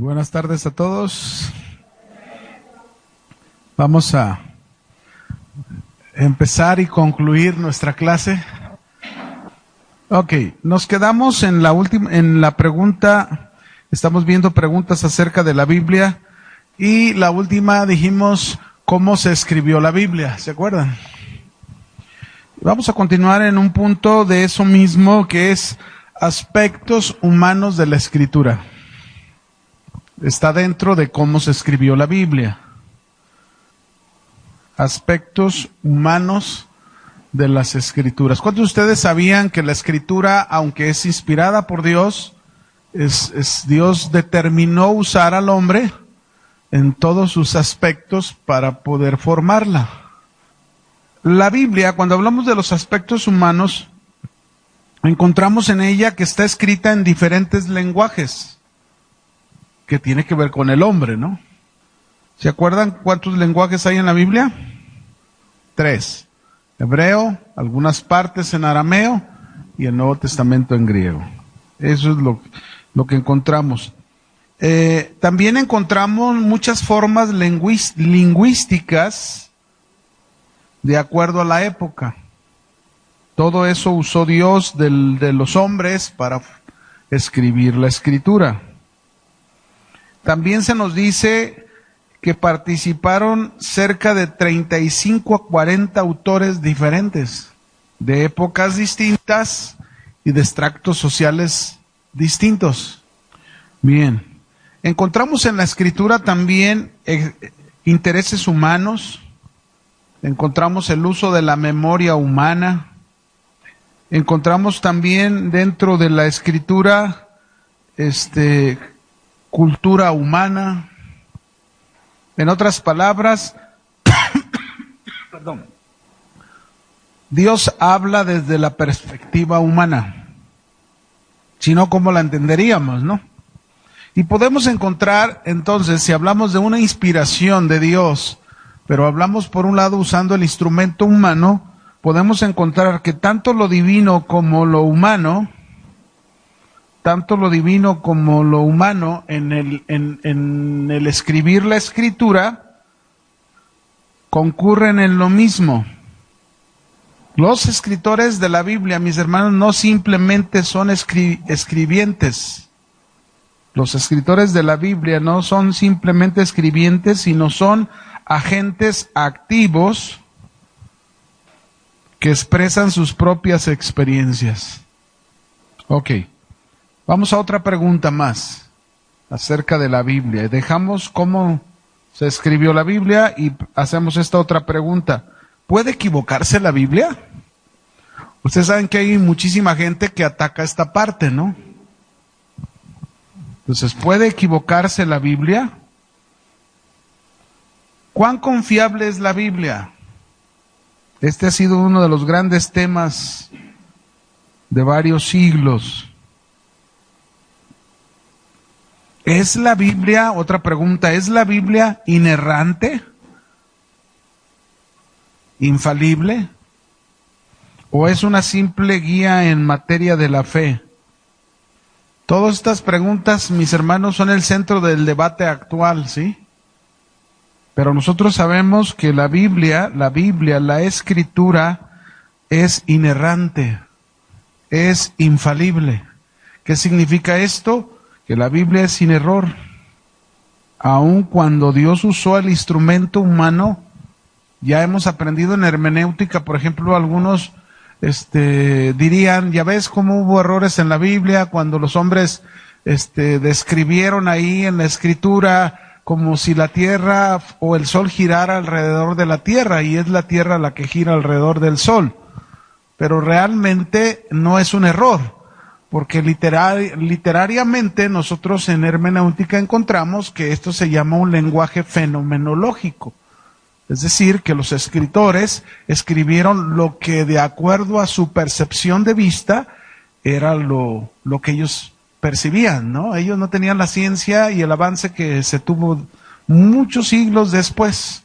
Buenas tardes a todos. Vamos a empezar y concluir nuestra clase. Ok, nos quedamos en la pregunta, estamos viendo preguntas acerca de la Biblia y la última dijimos cómo se escribió la Biblia, ¿se acuerdan? Vamos a continuar en un punto de eso mismo que es aspectos humanos de la Escritura. Está dentro de cómo se escribió la Biblia. Aspectos humanos de las Escrituras. ¿Cuántos de ustedes sabían que la Escritura, aunque es inspirada por Dios, Dios determinó usar al hombre en todos sus aspectos para poder formarla? La Biblia, cuando hablamos de los aspectos humanos, encontramos en ella que está escrita en diferentes lenguajes, que tiene que ver con el hombre, ¿no? ¿Se acuerdan cuántos lenguajes hay en la Biblia? 3. Hebreo, algunas partes en arameo y el Nuevo Testamento en griego. Eso es lo que encontramos. También encontramos muchas formas lingüísticas de acuerdo a la época. Todo eso usó Dios de los hombres para escribir la Escritura. También se nos dice que participaron cerca de 35 a 40 autores diferentes, de épocas distintas y de extractos sociales distintos. Bien, encontramos en la Escritura también intereses humanos, encontramos el uso de la memoria humana, encontramos también dentro de la Escritura cultura humana. En otras palabras, perdón, Dios habla desde la perspectiva humana. Si no, ¿cómo la entenderíamos, no? Y podemos encontrar, entonces, si hablamos de una inspiración de Dios, pero hablamos por un lado usando el instrumento humano, podemos encontrar que tanto lo divino como lo humano, en el escribir la Escritura, concurren en lo mismo. Los escritores de la Biblia, mis hermanos, no simplemente son escribientes. Los escritores de la Biblia no son simplemente escribientes, sino son agentes activos que expresan sus propias experiencias. Ok. Vamos a otra pregunta más acerca de la Biblia. Dejamos cómo se escribió la Biblia y hacemos esta otra pregunta. ¿Puede equivocarse la Biblia? Ustedes saben que hay muchísima gente que ataca esta parte, ¿no? Entonces, ¿puede equivocarse la Biblia? ¿Cuán confiable es la Biblia? Este ha sido uno de los grandes temas de varios siglos. ¿Es la Biblia, otra pregunta, ¿es la Biblia inerrante? ¿Infalible? ¿O es una simple guía en materia de la fe? Todas estas preguntas, mis hermanos, son el centro del debate actual, ¿sí? Pero nosotros sabemos que la Biblia, la Escritura, es inerrante, es infalible. ¿Qué significa esto? Que la Biblia es sin error. Aun cuando Dios usó el instrumento humano, ya hemos aprendido en hermenéutica, por ejemplo, algunos dirían, ya ves cómo hubo errores en la Biblia cuando los hombres describieron ahí en la Escritura como si la tierra o el sol girara alrededor de la tierra y es la tierra la que gira alrededor del sol. Pero realmente no es un error. Porque literariamente nosotros en hermenéutica encontramos que esto se llama un lenguaje fenomenológico. Es decir, que los escritores escribieron lo que de acuerdo a su percepción de vista era lo que ellos percibían, ¿no? Ellos no tenían la ciencia y el avance que se tuvo muchos siglos después.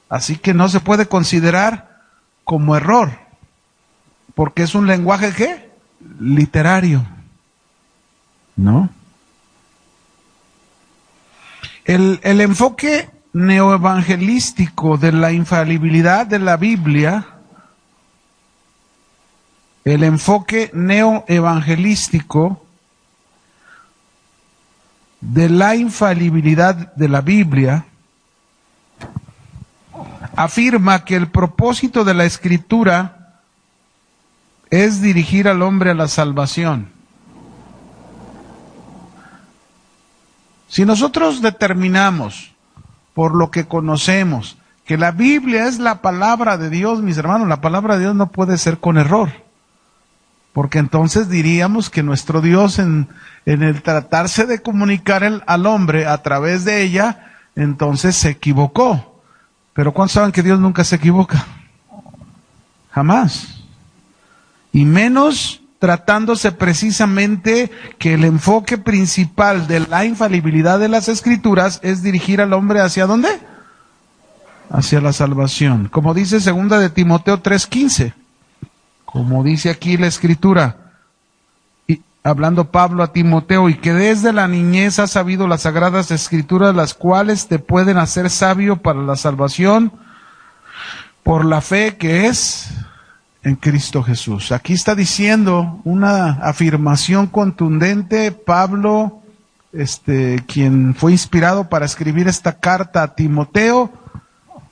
Así que no se puede considerar como error, porque es un lenguaje ¿qué? Literario, ¿no? El enfoque neoevangelístico de la infalibilidad de la Biblia, el enfoque neoevangelístico de la infalibilidad de la Biblia, afirma que el propósito de la Escritura es dirigir al hombre a la salvación. Si nosotros determinamos, por lo que conocemos, que la Biblia es la palabra de Dios, mis hermanos, la palabra de Dios no puede ser con error. Porque entonces diríamos que nuestro Dios en el tratarse de comunicar al hombre a través de ella, entonces se equivocó. Pero ¿cuántos saben que Dios nunca se equivoca? Jamás. Y menos tratándose precisamente que el enfoque principal de la infalibilidad de las Escrituras es dirigir al hombre ¿hacia dónde? Hacia la salvación. Como dice 2 de Timoteo 3:15. Como dice aquí la Escritura, y hablando Pablo a Timoteo, y que desde la niñez has sabido las sagradas Escrituras, las cuales te pueden hacer sabio para la salvación por la fe que es en Cristo Jesús. Aquí está diciendo una afirmación contundente, Pablo, quien fue inspirado para escribir esta carta a Timoteo,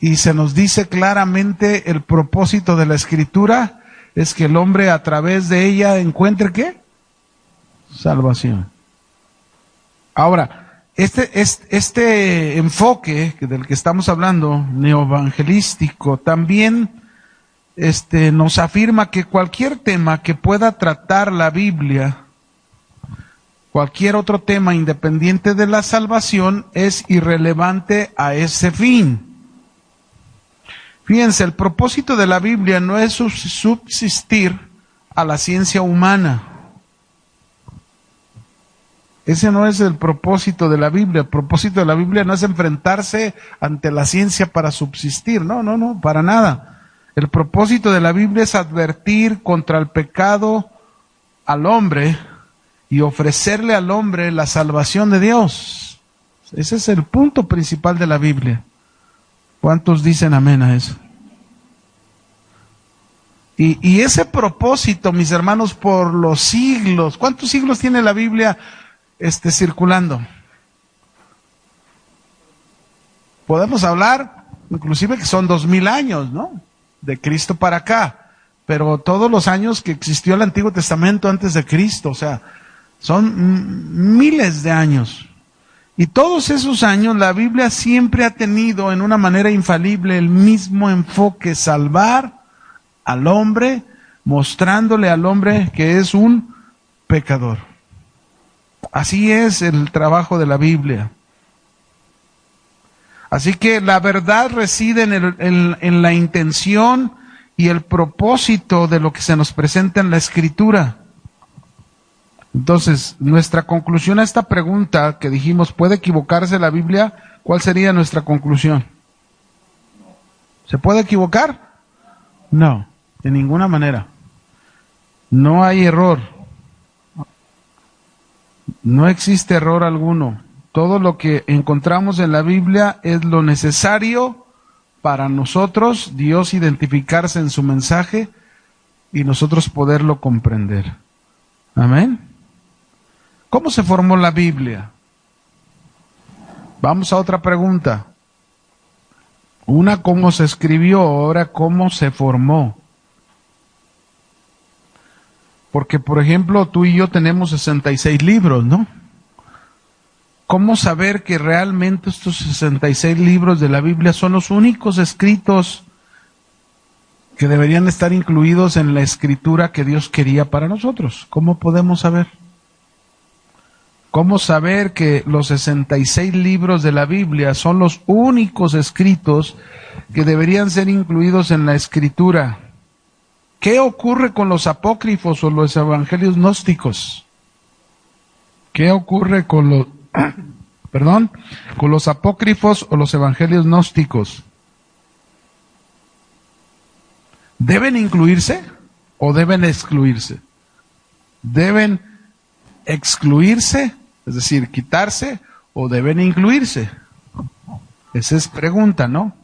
y se nos dice claramente el propósito de la Escritura es que el hombre a través de ella encuentre ¿qué? Salvación. Ahora, este enfoque del que estamos hablando, neoevangelístico, también nos afirma que cualquier tema que pueda tratar la Biblia, cualquier otro tema independiente de la salvación, es irrelevante a ese fin. Fíjense, el propósito de la Biblia no es subsistir a la ciencia humana. Ese no es el propósito de la Biblia. El propósito de la Biblia no es enfrentarse ante la ciencia para subsistir. No, para nada. El propósito de la Biblia es advertir contra el pecado al hombre y ofrecerle al hombre la salvación de Dios. Ese es el punto principal de la Biblia. ¿Cuántos dicen amén a eso? Y ese propósito, mis hermanos, por los siglos, ¿cuántos siglos tiene la Biblia circulando? Podemos hablar, inclusive que son 2000 años, ¿no? De Cristo para acá, pero todos los años que existió el Antiguo Testamento antes de Cristo, o sea, son miles de años. Y todos esos años la Biblia siempre ha tenido en una manera infalible el mismo enfoque: salvar al hombre, mostrándole al hombre que es un pecador. Así es el trabajo de la Biblia. Así que la verdad reside en la intención y el propósito de lo que se nos presenta en la Escritura. Entonces, nuestra conclusión a esta pregunta que dijimos, ¿puede equivocarse la Biblia? ¿Cuál sería nuestra conclusión? ¿Se puede equivocar? No, de ninguna manera. No hay error. No existe error alguno. Todo lo que encontramos en la Biblia es lo necesario para nosotros, Dios identificarse en su mensaje y nosotros poderlo comprender. Amén. ¿Cómo se formó la Biblia? Vamos a otra pregunta. Una, ¿cómo se escribió? Ahora, ¿cómo se formó? Porque, por ejemplo, tú y yo tenemos 66 libros, ¿no? ¿Cómo saber que realmente estos 66 libros de la Biblia son los únicos escritos que deberían estar incluidos en la escritura que Dios quería para nosotros? ¿Cómo podemos saber? ¿Cómo saber que los 66 libros de la Biblia son los únicos escritos que deberían ser incluidos en la escritura? ¿Qué ocurre con los apócrifos o los evangelios gnósticos? ¿Qué ocurre con los, con los apócrifos o los evangelios gnósticos? ¿Deben incluirse o deben excluirse? ¿Deben excluirse, es decir, quitarse, o deben incluirse? Esa es pregunta, ¿no?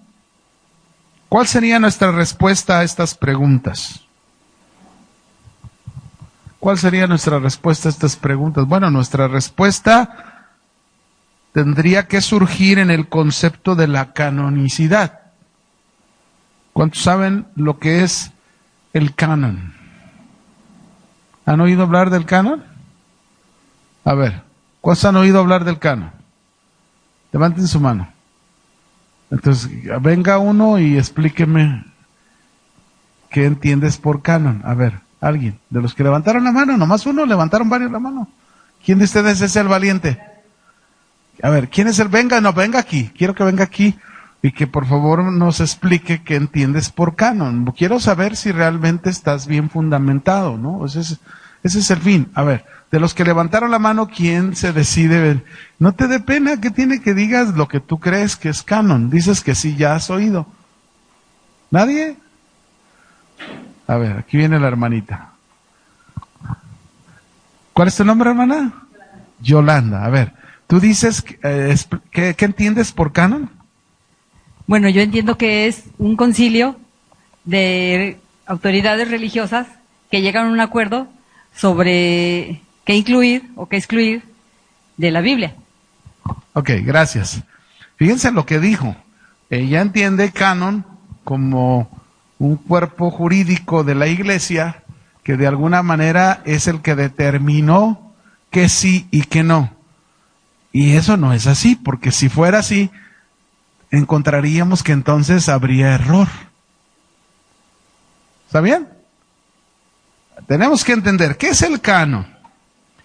¿Cuál sería nuestra respuesta a estas preguntas? ¿Cuál sería nuestra respuesta a estas preguntas? Bueno, nuestra respuesta tendría que surgir en el concepto de la canonicidad. ¿Cuántos saben lo que es el canon? ¿Han oído hablar del canon? A ver, ¿cuántos han oído hablar del canon? Levanten su mano. Entonces, venga uno y explíqueme qué entiendes por canon. A ver, alguien. De los que levantaron la mano, nomás uno, levantaron varios la mano. ¿Quién de ustedes es el valiente? A ver, ¿quién es el? Venga, no, venga aquí. Quiero que venga aquí y que por favor nos explique qué entiendes por canon. Quiero saber si realmente estás bien fundamentado, ¿no? Ese es el fin. A ver, de los que levantaron la mano, ¿quién se decide? No te dé pena, ¿qué tiene que digas lo que tú crees que es canon? Dices que sí, ya has oído. ¿Nadie? A ver, aquí viene la hermanita. ¿Cuál es tu nombre, hermana? Yolanda. A ver, tú dices, ¿qué entiendes por canon? Bueno, yo entiendo que es un concilio de autoridades religiosas que llegan a un acuerdo sobre qué incluir o qué excluir de la Biblia. Ok, gracias. Fíjense lo que dijo. Ella entiende canon como un cuerpo jurídico de la iglesia que de alguna manera es el que determinó que sí y que no. Y eso no es así, porque si fuera así, encontraríamos que entonces habría error. ¿Está bien? Tenemos que entender, ¿qué es el canon?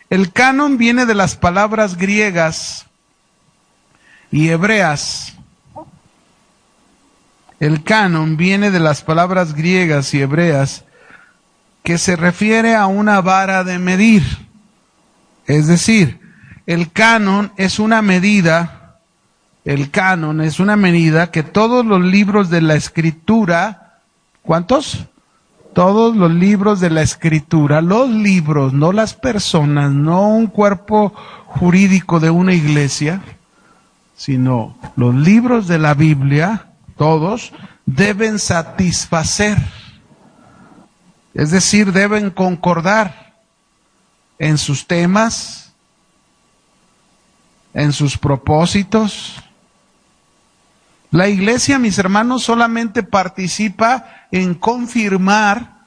El canon viene de las palabras griegas y hebreas. El canon viene de las palabras griegas y hebreas que se refiere a una vara de medir. Es decir, el canon es una medida que todos los libros de la Escritura, ¿cuántos? Todos los libros de la Escritura, los libros, no las personas, no un cuerpo jurídico de una iglesia, sino los libros de la Biblia, todos, deben satisfacer. Es decir, deben concordar en sus temas, en sus propósitos. La iglesia, mis hermanos, solamente participa en confirmar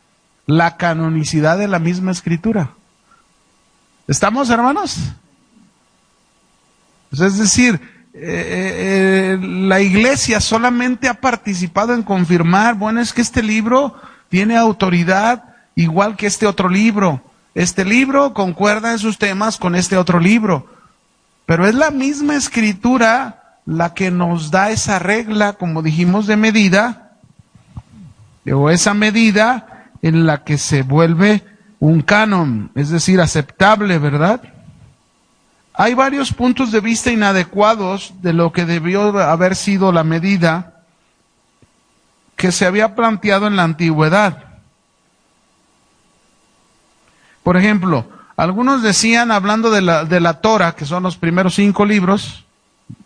la canonicidad de la misma Escritura. ¿Estamos, hermanos? Pues es decir, la iglesia solamente ha participado en confirmar, bueno, es que este libro tiene autoridad igual que este otro libro. Este libro concuerda en sus temas con este otro libro. Pero es la misma Escritura la que nos da esa regla, como dijimos, de medida, o esa medida en la que se vuelve un canon, es decir, aceptable, ¿verdad? Hay varios puntos de vista inadecuados de lo que debió haber sido la medida que se había planteado en la antigüedad. Por ejemplo, algunos decían, hablando de la Torah, que son los primeros 5 libros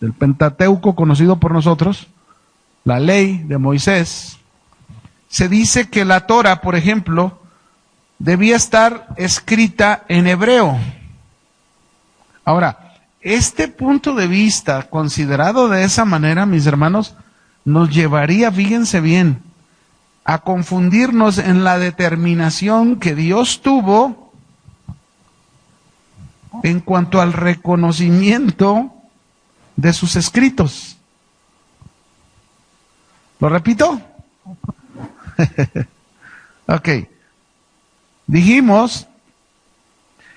del Pentateuco conocido por nosotros, la ley de Moisés, se dice que la Torah, por ejemplo, debía estar escrita en hebreo. Ahora, este punto de vista, considerado de esa manera, mis hermanos, nos llevaría, fíjense bien, a confundirnos en la determinación que Dios tuvo en cuanto al reconocimiento de sus escritos. ¿Lo repito? Ok. Dijimos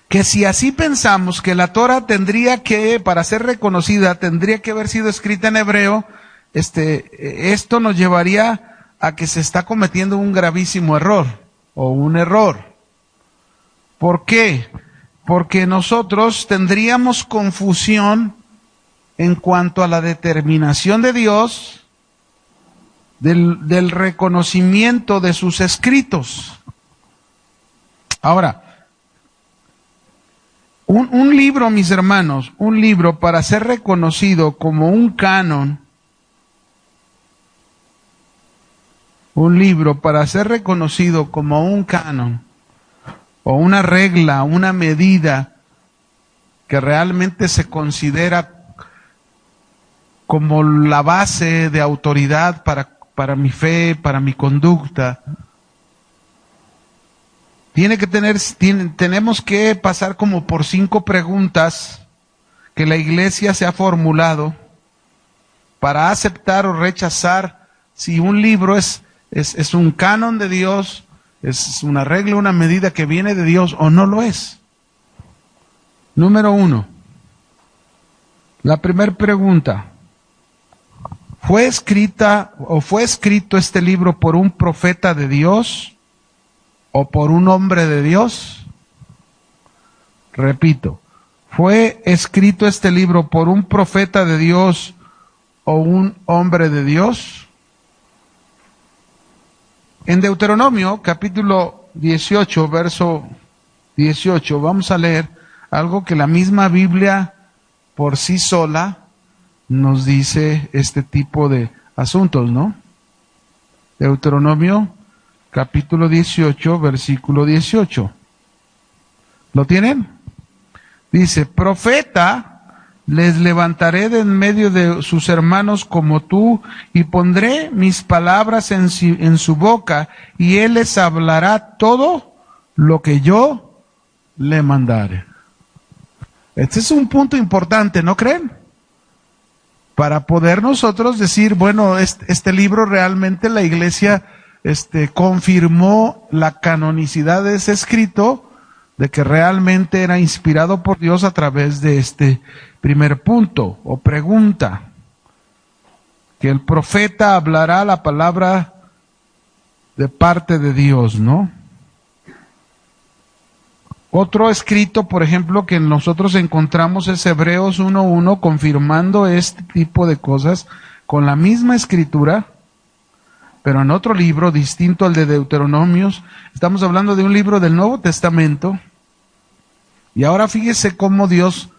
que si así pensamos que la Torah tendría que, para ser reconocida, tendría que haber sido escrita en hebreo, esto nos llevaría a que se está cometiendo un gravísimo error, o un error. ¿Por qué? Porque nosotros tendríamos confusión en cuanto a la determinación de Dios del reconocimiento de sus escritos. Ahora, un libro, mis hermanos, un libro para ser reconocido como un canon, un libro para ser reconocido como un canon o una regla, una medida que realmente se considera como la base de autoridad para mi fe, para mi conducta, tenemos que pasar como por 5 preguntas que la iglesia se ha formulado para aceptar o rechazar si un libro es un canon de Dios, es una regla, una medida que viene de Dios o no lo es. Número 1. La primera pregunta. ¿Fue escrito este libro por un profeta de Dios o por un hombre de Dios? Repito, ¿fue escrito este libro por un profeta de Dios o un hombre de Dios? En Deuteronomio, capítulo 18, verso 18, vamos a leer algo que la misma Biblia por sí sola nos dice este tipo de asuntos, ¿no? Deuteronomio, capítulo 18, versículo 18. ¿Lo tienen? Dice, profeta les levantaré de en medio de sus hermanos como tú, y pondré mis palabras en su boca, y él les hablará todo lo que yo le mandare. Este es un punto importante, ¿no creen? Para poder nosotros decir, bueno, este libro realmente la iglesia confirmó la canonicidad de ese escrito, de que realmente era inspirado por Dios a través de este primer punto o pregunta, que el profeta hablará la palabra de parte de Dios, ¿no? Otro escrito, por ejemplo, que nosotros encontramos es Hebreos 1:1, confirmando este tipo de cosas con la misma escritura, pero en otro libro distinto al de Deuteronomios. Estamos hablando de un libro del Nuevo Testamento. Y ahora fíjese cómo Dios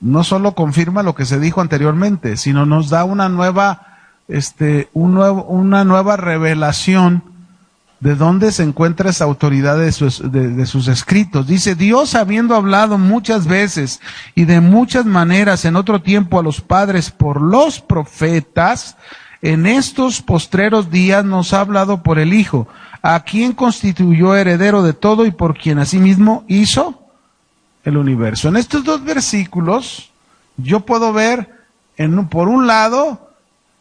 no solo confirma lo que se dijo anteriormente, sino nos da una nueva revelación de dónde se encuentra esa autoridad de sus escritos. Dice, Dios, habiendo hablado muchas veces y de muchas maneras en otro tiempo a los padres por los profetas, en estos postreros días nos ha hablado por el Hijo, a quien constituyó heredero de todo y por quien asimismo hizo el universo. En estos 2 versículos yo puedo ver, por un lado,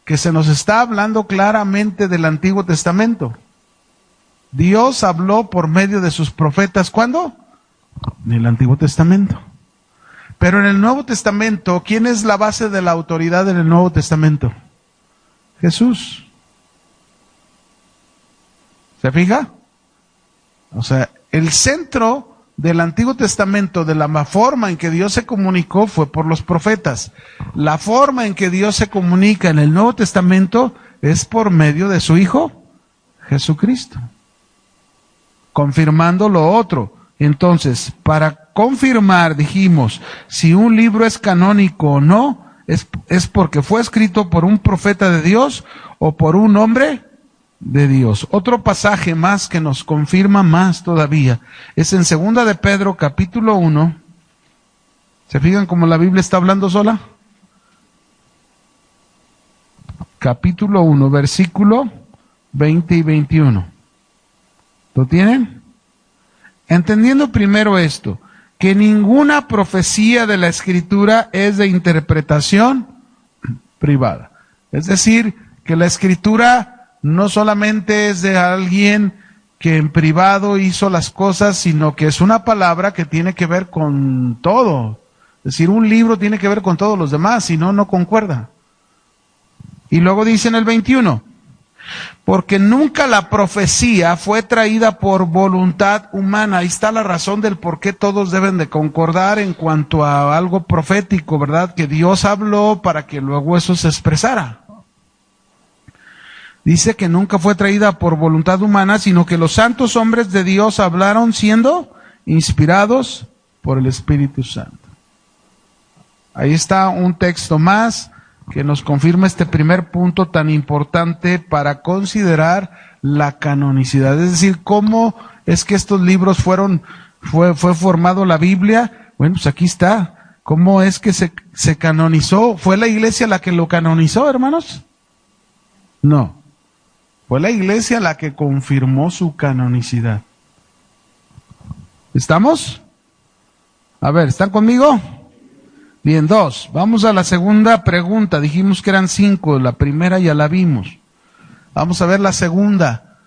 que se nos está hablando claramente del Antiguo Testamento. Dios habló por medio de sus profetas, ¿cuándo? En el Antiguo Testamento. Pero en el Nuevo Testamento, ¿quién es la base de la autoridad en el Nuevo Testamento? Jesús. ¿Se fija? O sea, el centro del Antiguo Testamento, de la forma en que Dios se comunicó, fue por los profetas. La forma en que Dios se comunica en el Nuevo Testamento es por medio de su Hijo, Jesucristo, confirmando lo otro. Entonces, para confirmar, dijimos, si un libro es canónico o no, es porque fue escrito por un profeta de Dios o por un hombre de Dios. Otro pasaje más que nos confirma más todavía es en 2 de Pedro, capítulo 1. ¿Se fijan cómo la Biblia está hablando sola? Capítulo 1, versículo 20 y 21. ¿Lo tienen? Entendiendo primero esto, que ninguna profecía de la Escritura es de interpretación privada. Es decir, que la Escritura no solamente es de alguien que en privado hizo las cosas, sino que es una palabra que tiene que ver con todo. Es decir, un libro tiene que ver con todos los demás, si no, no concuerda. Y luego dice en el 21, porque nunca la profecía fue traída por voluntad humana. Ahí está la razón del por qué todos deben de concordar en cuanto a algo profético, ¿verdad? Que Dios habló para que luego eso se expresara. Dice que nunca fue traída por voluntad humana, sino que los santos hombres de Dios hablaron siendo inspirados por el Espíritu Santo. Ahí está un texto más que nos confirma este primer punto tan importante para considerar la canonicidad. Es decir, ¿cómo es que estos libros fue formado la Biblia? Bueno, pues aquí está. ¿Cómo es que se canonizó? ¿Fue la iglesia la que lo canonizó, hermanos? No. Fue la iglesia la que confirmó su canonicidad. ¿Estamos? A ver, ¿están conmigo? Bien, 2. Vamos a la segunda pregunta. Dijimos que eran 5. La primera ya la vimos. Vamos a ver la segunda.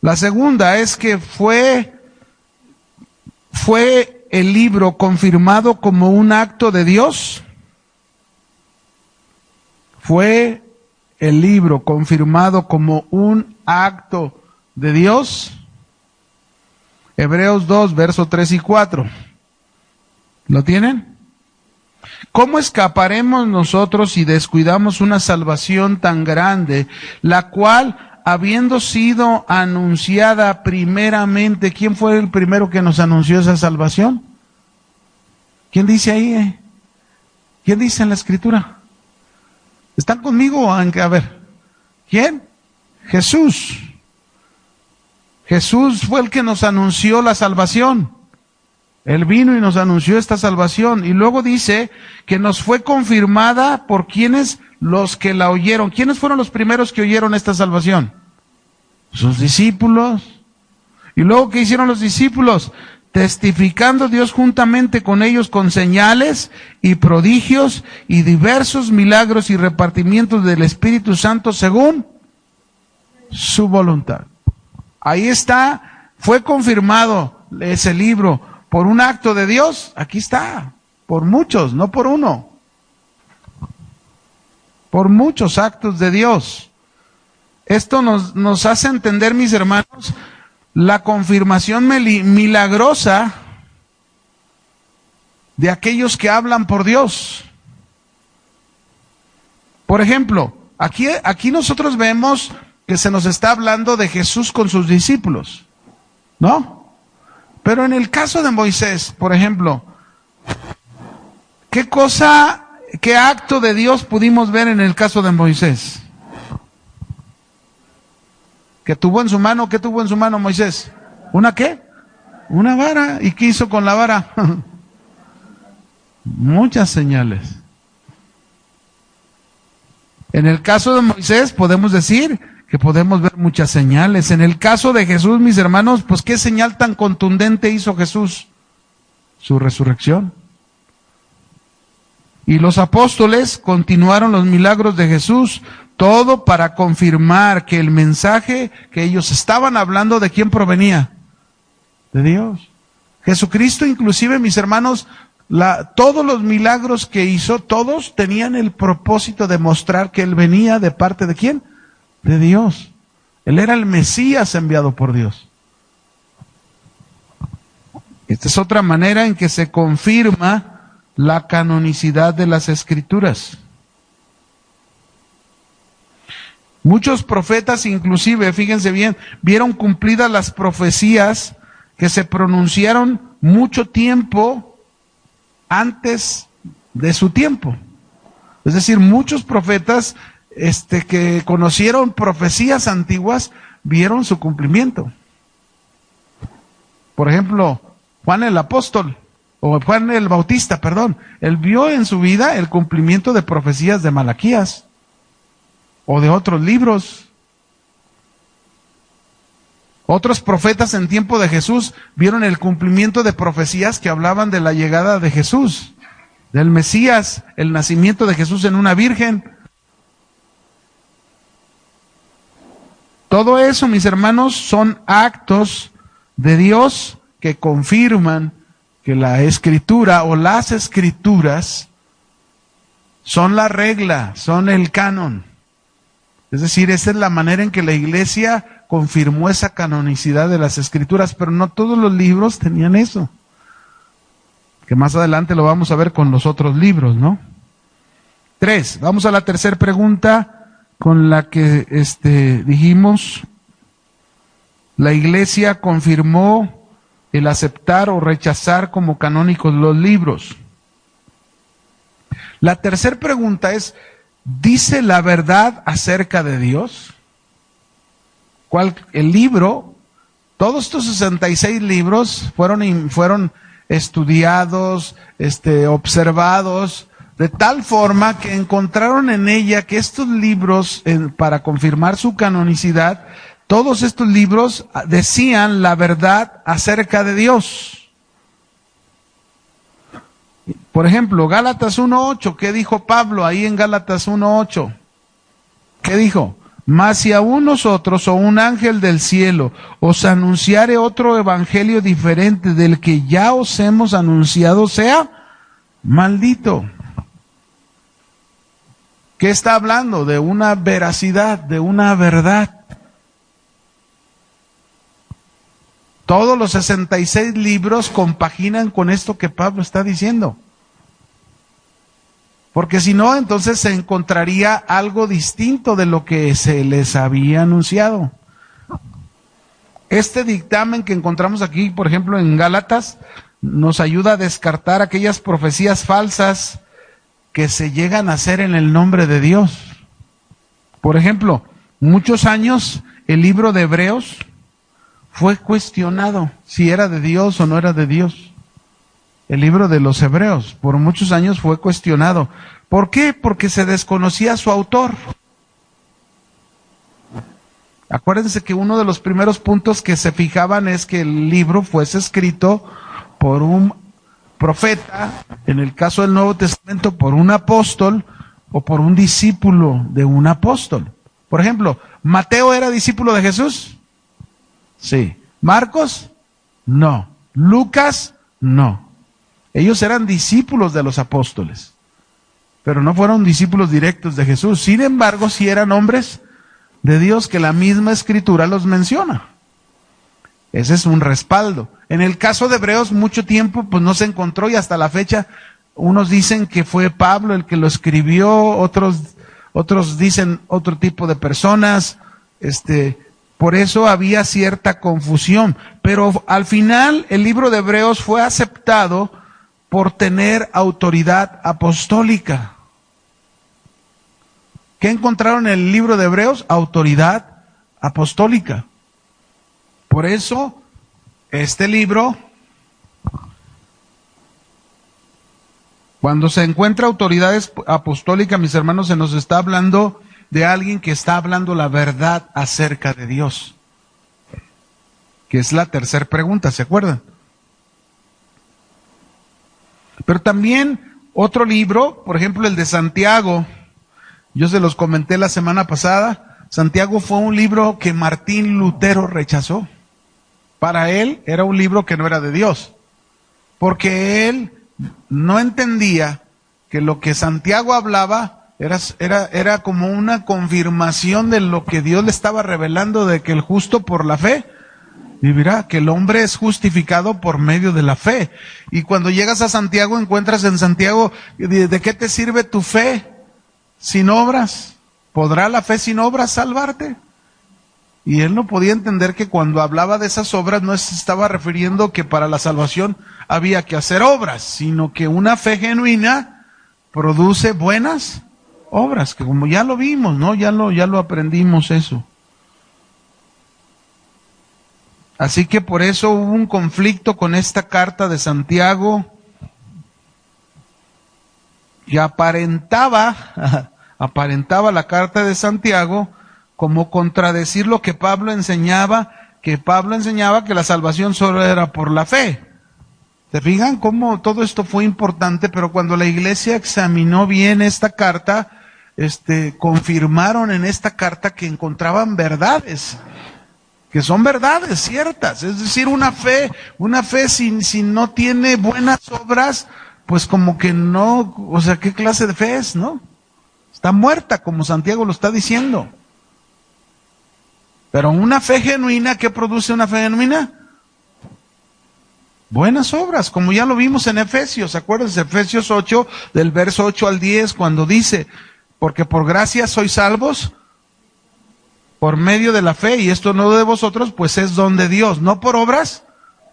La segunda es que fue el libro confirmado como un acto de Dios. Fue el libro confirmado como un acto de Dios. Hebreos 2, versos 3 y 4. ¿Lo tienen? ¿Cómo escaparemos nosotros si descuidamos una salvación tan grande, la cual, habiendo sido anunciada primeramente, ¿quién fue el primero que nos anunció esa salvación? ¿Quién dice ahí? ¿Quién dice en la Escritura? ¿Están conmigo? A ver, ¿quién? Jesús. Jesús fue el que nos anunció la salvación. Él vino y nos anunció esta salvación. Y luego dice que nos fue confirmada por quienes, los que la oyeron. ¿Quiénes fueron los primeros que oyeron esta salvación? Sus discípulos. Y luego, ¿qué hicieron los discípulos? Testificando Dios juntamente con ellos con señales y prodigios y diversos milagros y repartimientos del Espíritu Santo según su voluntad. Ahí está, fue confirmado ese libro por un acto de Dios. Aquí está, por muchos, no por uno. Por muchos actos de Dios. Esto nos hace entender, mis hermanos, la confirmación milagrosa de aquellos que hablan por Dios. Por ejemplo, aquí nosotros vemos que se nos está hablando de Jesús con sus discípulos, ¿no? Pero en el caso de Moisés, por ejemplo, ¿qué acto de Dios pudimos ver en el caso de Moisés? ¿Qué tuvo en su mano Moisés? ¿Una qué? Una vara. ¿Y qué hizo con la vara? Muchas señales. En el caso de Moisés podemos decir que podemos ver muchas señales. En el caso de Jesús, mis hermanos, pues ¿qué señal tan contundente hizo Jesús? Su resurrección. Y los apóstoles continuaron los milagros de Jesús, todo para confirmar que el mensaje que ellos estaban hablando, ¿de quién provenía? De Dios. Jesucristo, inclusive, mis hermanos, todos los milagros que hizo, todos tenían el propósito de mostrar que Él venía de parte de ¿quién? De Dios. Él era el Mesías enviado por Dios. Esta es otra manera en que se confirma la canonicidad de las Escrituras. Muchos profetas, inclusive, fíjense bien, vieron cumplidas las profecías que se pronunciaron mucho tiempo antes de su tiempo. Es decir, muchos profetas que conocieron profecías antiguas vieron su cumplimiento. Por ejemplo, Juan el Apóstol, o Juan el Bautista, perdón, él vio en su vida el cumplimiento de profecías de Malaquías o de otros libros. Otros profetas en tiempo de Jesús vieron el cumplimiento de profecías que hablaban de la llegada de Jesús, del Mesías, el nacimiento de Jesús en una virgen. Todo eso, mis hermanos, son actos de Dios que confirman que la Escritura o las Escrituras son la regla, son el canon. Es decir, esa es la manera en que la Iglesia confirmó esa canonicidad de las Escrituras, pero no todos los libros tenían eso. Que más adelante lo vamos a ver con los otros libros, ¿no? 3. Vamos a la tercera pregunta con la que dijimos, la Iglesia confirmó el aceptar o rechazar como canónicos los libros. La tercera pregunta es, dice la verdad acerca de Dios. El libro, todos estos 66 libros fueron estudiados, observados, de tal forma que encontraron en ella que estos libros, para confirmar su canonicidad, todos estos libros decían la verdad acerca de Dios. Por ejemplo, Gálatas 1:8, ¿qué dijo Pablo ahí en Gálatas 1:8? ¿Qué dijo? Mas si aún nosotros o un ángel del cielo os anunciare otro evangelio diferente del que ya os hemos anunciado, sea maldito. ¿Qué está hablando? De una veracidad, de una verdad. Todos los 66 libros compaginan con esto que Pablo está diciendo. Porque si no, entonces se encontraría algo distinto de lo que se les había anunciado. Este dictamen que encontramos aquí, por ejemplo, en Gálatas, nos ayuda a descartar aquellas profecías falsas que se llegan a hacer en el nombre de Dios. Por ejemplo, muchos años el libro de Hebreos fue cuestionado si era de Dios o no era de Dios. El libro de los Hebreos por muchos años fue cuestionado. ¿Por qué? Porque se desconocía su autor. Acuérdense que uno de los primeros puntos que se fijaban es que el libro fuese escrito por un profeta, en el caso del Nuevo Testamento por un apóstol o por un discípulo de un apóstol. Por ejemplo, ¿Mateo era discípulo de Jesús? Sí. ¿Marcos? No. ¿Lucas? No. Ellos eran discípulos de los apóstoles, pero no fueron discípulos directos de Jesús. Sin embargo, sí eran hombres de Dios que la misma Escritura los menciona. Ese es un respaldo. En el caso de Hebreos, mucho tiempo pues no se encontró, y hasta la fecha unos dicen que fue Pablo el que lo escribió, otros dicen otro tipo de personas. Por eso había cierta confusión. Pero al final el libro de Hebreos fue aceptado por tener autoridad apostólica. ¿Qué encontraron en el libro de Hebreos? Autoridad apostólica. Por eso, este libro, cuando se encuentra autoridad apostólica, mis hermanos, se nos está hablando de alguien que está hablando la verdad acerca de Dios. Que es la tercera pregunta, ¿se acuerdan? Pero también otro libro, por ejemplo el de Santiago, yo se los comenté la semana pasada. Santiago fue un libro que Martín Lutero rechazó. Para él era un libro que no era de Dios, porque él no entendía que lo que Santiago hablaba era como una confirmación de lo que Dios le estaba revelando, de que el justo por la fe vivirá, que el hombre es justificado por medio de la fe. Y cuando llegas a Santiago, encuentras en Santiago, ¿de qué te sirve tu fe sin obras? ¿Podrá la fe sin obras salvarte? Y él no podía entender que cuando hablaba de esas obras no se estaba refiriendo que para la salvación había que hacer obras, sino que una fe genuina produce buenas obras, que como ya lo vimos, ¿no? Ya lo aprendimos eso. Así que por eso hubo un conflicto con esta carta de Santiago, y aparentaba la carta de Santiago como contradecir lo que Pablo enseñaba, que la salvación solo era por la fe. ¿Se fijan cómo todo esto fue importante? Pero cuando la iglesia examinó bien esta carta, confirmaron en esta carta que encontraban verdades, que son verdades ciertas. Es decir, una fe si no tiene buenas obras, pues como que no, o sea, ¿qué clase de fe es, no? Está muerta, como Santiago lo está diciendo. Pero una fe genuina, ¿qué produce una fe genuina? Buenas obras, como ya lo vimos en Efesios. Acuérdense, Efesios 8, del verso 8 al 10, cuando dice, porque por gracia sois salvos por medio de la fe, y esto no de vosotros, pues es don de Dios, no por obras,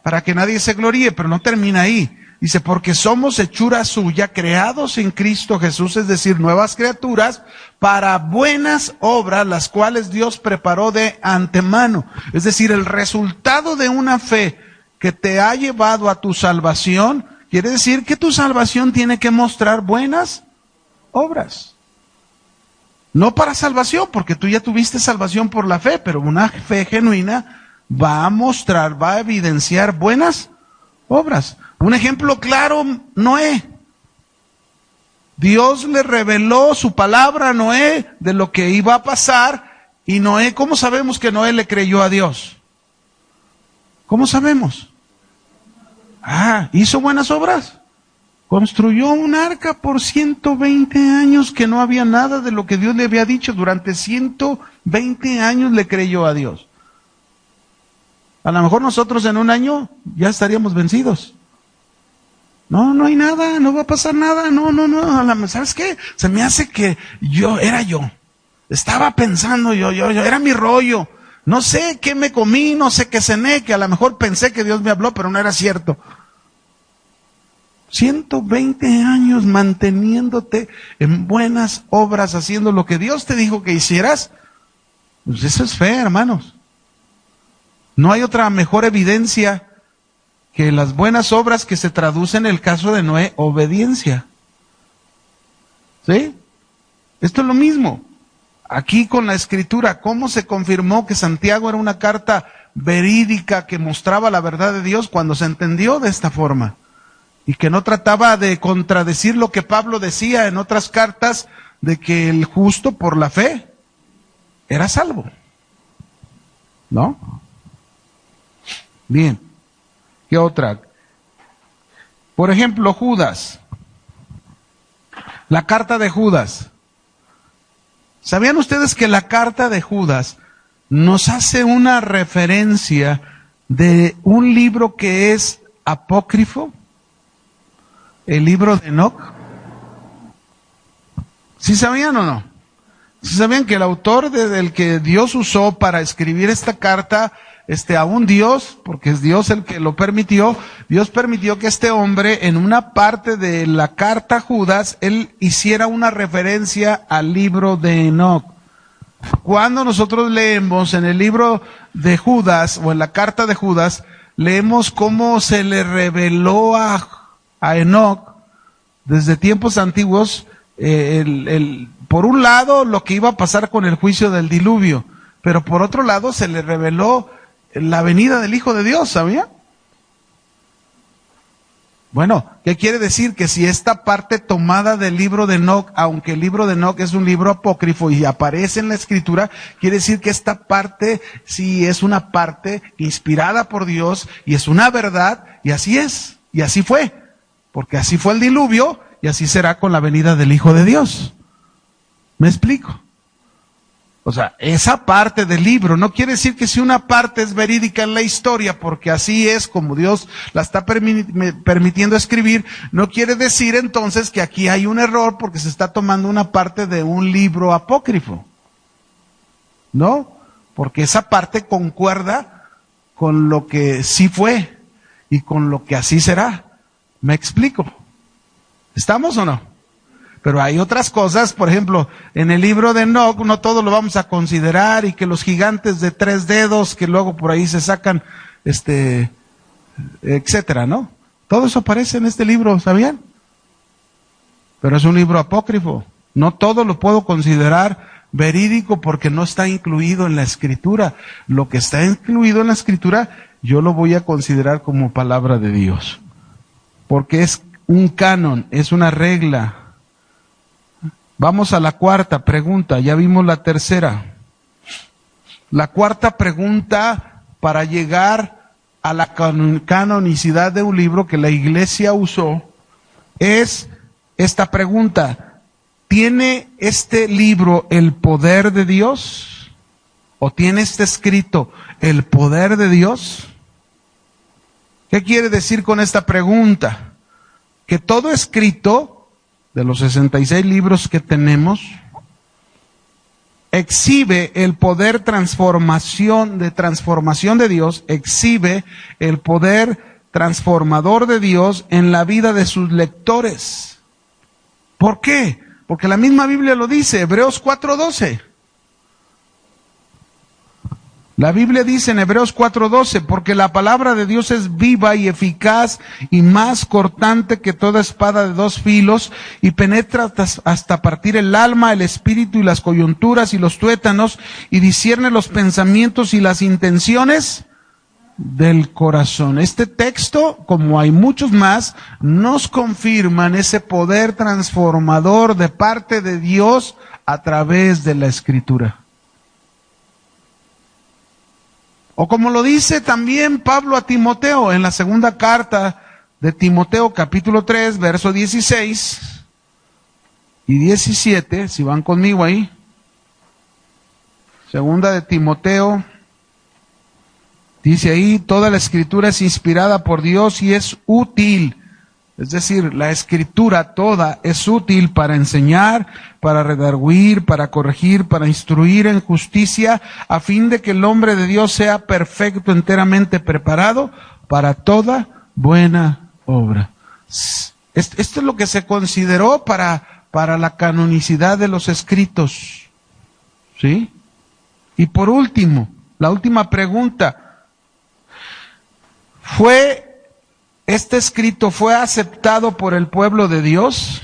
para que nadie se gloríe. Pero no termina ahí. Dice, porque somos hechura suya, creados en Cristo Jesús, es decir, nuevas criaturas, para buenas obras, las cuales Dios preparó de antemano. Es decir, el resultado de una fe que te ha llevado a tu salvación, quiere decir que tu salvación tiene que mostrar buenas obras. No para salvación, porque tú ya tuviste salvación por la fe, pero una fe genuina va a mostrar, va a evidenciar buenas obras. Un ejemplo claro, Noé. Dios le reveló su palabra a Noé de lo que iba a pasar, y Noé, ¿cómo sabemos que Noé le creyó a Dios? ¿Cómo sabemos? ¿Hizo buenas obras? Construyó un arca por 120 años que no había nada de lo que Dios le había dicho. Durante 120 años le creyó a Dios. A lo mejor nosotros en un año ya estaríamos vencidos. No hay nada, no va a pasar nada, no. ¿Sabes qué? Se me hace que yo. Estaba pensando yo, era mi rollo. No sé qué me comí, no sé qué cené, que a lo mejor pensé que Dios me habló, pero no era cierto. 120 años manteniéndote en buenas obras, haciendo lo que Dios te dijo que hicieras. Pues eso es fe, hermanos. No hay otra mejor evidencia que las buenas obras que se traducen en el caso de Noé, obediencia. ¿Sí? Esto es lo mismo. Aquí con la Escritura, ¿cómo se confirmó que Santiago era una carta verídica que mostraba la verdad de Dios cuando se entendió de esta forma? Y que no trataba de contradecir lo que Pablo decía en otras cartas, de que el justo por la fe era salvo. ¿No? Bien. ¿Qué otra? Por ejemplo, Judas. La carta de Judas. ¿Sabían ustedes que la carta de Judas nos hace una referencia de un libro que es apócrifo? El libro de Enoc. ¿Sí sabían o no? ¿Sí sabían que el autor del que Dios usó para escribir esta carta, a un Dios, porque es Dios el que lo permitió, Dios permitió que este hombre en una parte de la carta a Judas, él hiciera una referencia al libro de Enoc? Cuando nosotros leemos en el libro de Judas, o en la carta de Judas, leemos cómo se le reveló a Enoc, desde tiempos antiguos, por un lado lo que iba a pasar con el juicio del diluvio, pero por otro lado se le reveló la venida del Hijo de Dios, ¿sabía? Bueno, ¿qué quiere decir? Que si esta parte tomada del libro de Enoc, aunque el libro de Enoc es un libro apócrifo y aparece en la Escritura, quiere decir que esta parte sí es una parte inspirada por Dios y es una verdad, y así es, y así fue, porque así fue el diluvio y así será con la venida del Hijo de Dios. ¿Me explico? O sea, esa parte del libro no quiere decir que si una parte es verídica en la historia, porque así es como Dios la está permitiendo escribir, no quiere decir entonces que aquí hay un error porque se está tomando una parte de un libro apócrifo. ¿No? Porque esa parte concuerda con lo que sí fue y con lo que así será. ¿Me explico? ¿Estamos o no? Pero hay otras cosas, por ejemplo, en el libro de Enoc, no todo lo vamos a considerar, y que los gigantes de 3 dedos, que luego por ahí se sacan, etcétera, ¿no? Todo eso aparece en este libro, ¿sabían? Pero es un libro apócrifo. No todo lo puedo considerar verídico porque no está incluido en la Escritura. Lo que está incluido en la Escritura, yo lo voy a considerar como palabra de Dios. Porque es un canon, es una regla. Vamos a la cuarta pregunta, ya vimos la tercera. La cuarta pregunta para llegar a la canonicidad de un libro que la Iglesia usó es esta pregunta: ¿tiene este libro el poder de Dios? ¿O tiene este escrito el poder de Dios? ¿Qué quiere decir con esta pregunta? Que todo escrito de los 66 libros que tenemos exhibe el poder transformación de Dios, exhibe el poder transformador de Dios en la vida de sus lectores. ¿Por qué? Porque la misma Biblia lo dice, Hebreos 4:12. La Biblia dice en Hebreos 4:12, porque la palabra de Dios es viva y eficaz y más cortante que toda espada de dos filos y penetra hasta partir el alma, el espíritu y las coyunturas y los tuétanos y discierne los pensamientos y las intenciones del corazón. Este texto, como hay muchos más, nos confirman ese poder transformador de parte de Dios a través de la Escritura. O como lo dice también Pablo a Timoteo en la segunda carta de Timoteo, capítulo 3, verso 16 y 17, si van conmigo ahí. Segunda de Timoteo, dice ahí, toda la Escritura es inspirada por Dios y es útil. Es decir, la Escritura toda es útil para enseñar, para redarguir, para corregir, para instruir en justicia, a fin de que el hombre de Dios sea perfecto, enteramente preparado para toda buena obra. Esto es lo que se consideró para la canonicidad de los escritos. ¿Sí? Y por último, la última pregunta. ¿Este escrito fue aceptado por el pueblo de Dios?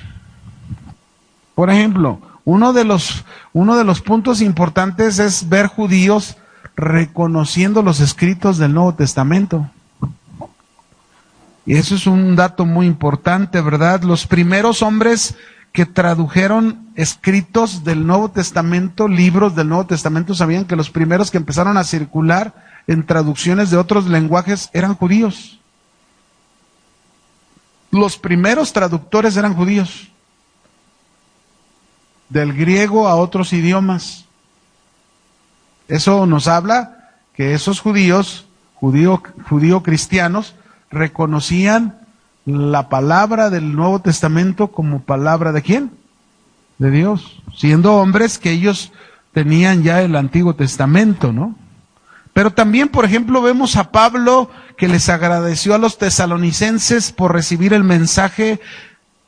Por ejemplo, uno de los puntos importantes es ver judíos reconociendo los escritos del Nuevo Testamento. Y eso es un dato muy importante, ¿verdad? Los primeros hombres que tradujeron escritos del Nuevo Testamento, libros del Nuevo Testamento, sabían que los primeros que empezaron a circular en traducciones de otros lenguajes eran judíos. Los primeros traductores eran judíos, del griego a otros idiomas. Eso nos habla que esos judíos, judío-cristianos, reconocían la palabra del Nuevo Testamento como palabra ¿de quién? De Dios, siendo hombres que ellos tenían ya el Antiguo Testamento, ¿no? Pero también, por ejemplo, vemos a Pablo que les agradeció a los tesalonicenses por recibir el mensaje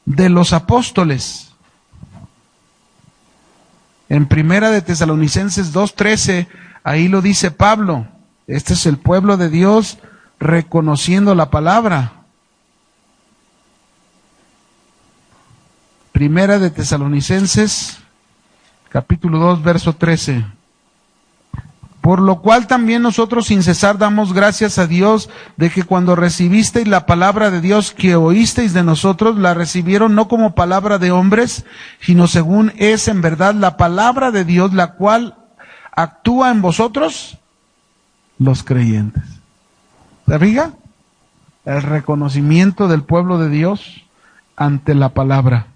de los apóstoles. En Primera de Tesalonicenses 2:13, ahí lo dice Pablo. Este es el pueblo de Dios reconociendo la palabra. Primera de Tesalonicenses, capítulo 2, verso 13. Por lo cual también nosotros sin cesar damos gracias a Dios de que cuando recibisteis la palabra de Dios que oísteis de nosotros, la recibieron no como palabra de hombres, sino según es en verdad la palabra de Dios, la cual actúa en vosotros los creyentes. ¿Se fija? El reconocimiento del pueblo de Dios ante la palabra.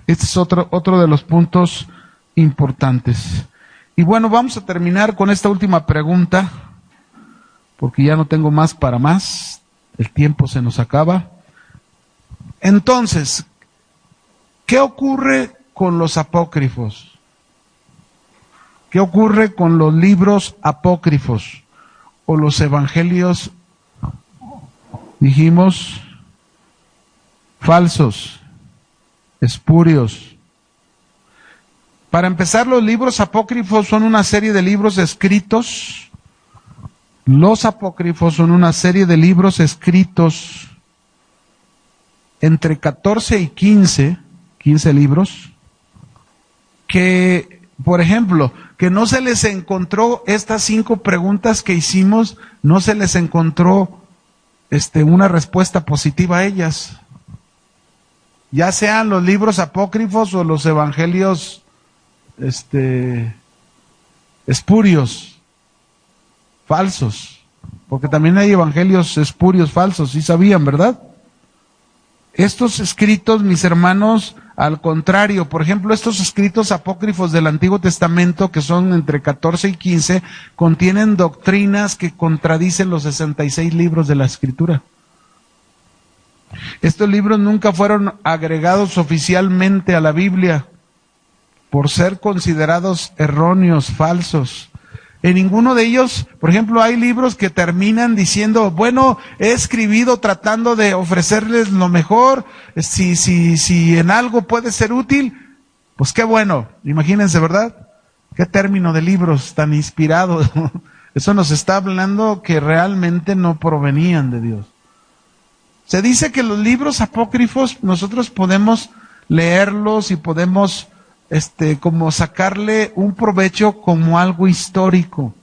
Este es otro de los puntos importantes. Y bueno, vamos a terminar con esta última pregunta, porque ya no tengo más para más, el tiempo se nos acaba. Entonces, ¿qué ocurre con los apócrifos? ¿Qué ocurre con los libros apócrifos o los evangelios, dijimos, falsos, espurios? Para empezar, los libros apócrifos son una serie de libros escritos. Los apócrifos son una serie de libros escritos entre 14 y 15 libros, que, por ejemplo, que no se les encontró estas 5 preguntas que hicimos, no se les encontró una respuesta positiva a ellas. Ya sean los libros apócrifos o los evangelios espurios, falsos, porque también hay evangelios espurios falsos, sí sabían, ¿verdad? Estos escritos, mis hermanos, al contrario, por ejemplo, estos escritos apócrifos del Antiguo Testamento, que son entre 14 y 15, contienen doctrinas que contradicen los 66 libros de la Escritura. Estos libros nunca fueron agregados oficialmente a la Biblia por ser considerados erróneos, falsos. En ninguno de ellos, por ejemplo, hay libros que terminan diciendo, bueno, he escribido tratando de ofrecerles lo mejor, si en algo puede ser útil, pues qué bueno. Imagínense, ¿verdad? Qué término de libros tan inspirados. Eso nos está hablando que realmente no provenían de Dios. Se dice que los libros apócrifos nosotros podemos leerlos y podemos como sacarle un provecho como algo histórico,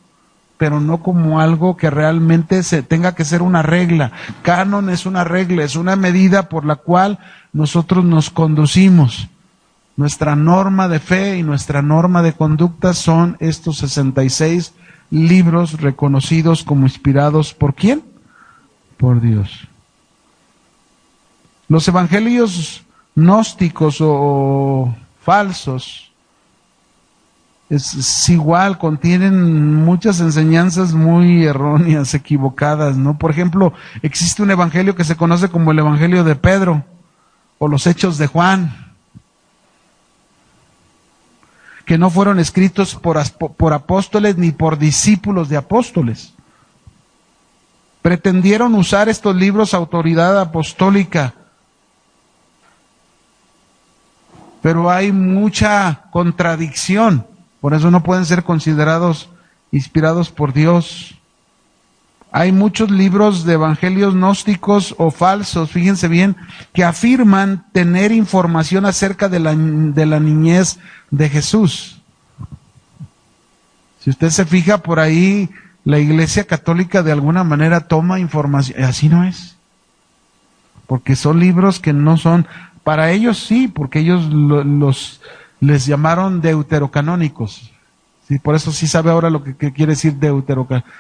pero no como algo que realmente se tenga que ser una regla. Canon es una regla, es una medida por la cual nosotros nos conducimos. Nuestra norma de fe y nuestra norma de conducta son estos 66 libros reconocidos como inspirados ¿por quién? Por Dios. Los evangelios gnósticos o falsos es igual, contienen muchas enseñanzas muy erróneas, equivocadas, ¿no? Por ejemplo, existe un evangelio que se conoce como el evangelio de Pedro o los hechos de Juan, que no fueron escritos por apóstoles ni por discípulos de apóstoles. Pretendieron usar estos libros autoridad apostólica, pero hay mucha contradicción, por eso no pueden ser considerados inspirados por Dios. Hay muchos libros de evangelios gnósticos o falsos, fíjense bien, que afirman tener información acerca de la niñez de Jesús. Si usted se fija por ahí, la Iglesia Católica de alguna manera toma información, así no es, porque son libros que no son. Para ellos sí, porque ellos les llamaron deuterocanónicos. Sí, por eso sí sabe ahora lo que quiere decir deuterocanónicos.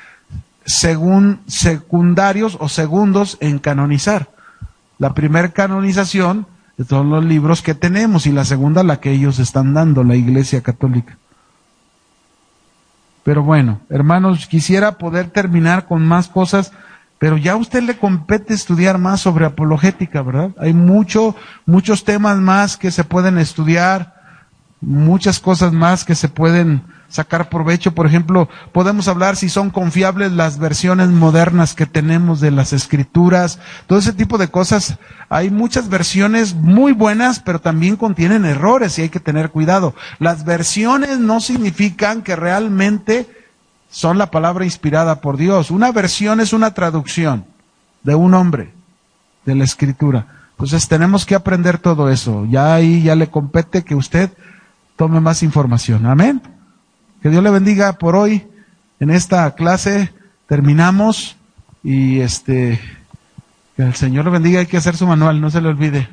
Según secundarios o segundos en canonizar. La primera canonización son los libros que tenemos y la segunda la que ellos están dando, la Iglesia Católica. Pero bueno, hermanos, quisiera poder terminar con más cosas, pero ya a usted le compete estudiar más sobre apologética, ¿verdad? Hay muchos temas más que se pueden estudiar, muchas cosas más que se pueden sacar provecho. Por ejemplo, podemos hablar si son confiables las versiones modernas que tenemos de las Escrituras, todo ese tipo de cosas. Hay muchas versiones muy buenas, pero también contienen errores y hay que tener cuidado. Las versiones no significan que realmente son la palabra inspirada por Dios. Una versión es una traducción de un hombre, de la Escritura. Entonces tenemos que aprender todo eso. Ya ahí ya le compete que usted tome más información. Amén. Que Dios le bendiga por hoy. En esta clase terminamos y que el Señor le bendiga. Hay que hacer su manual, no se le olvide.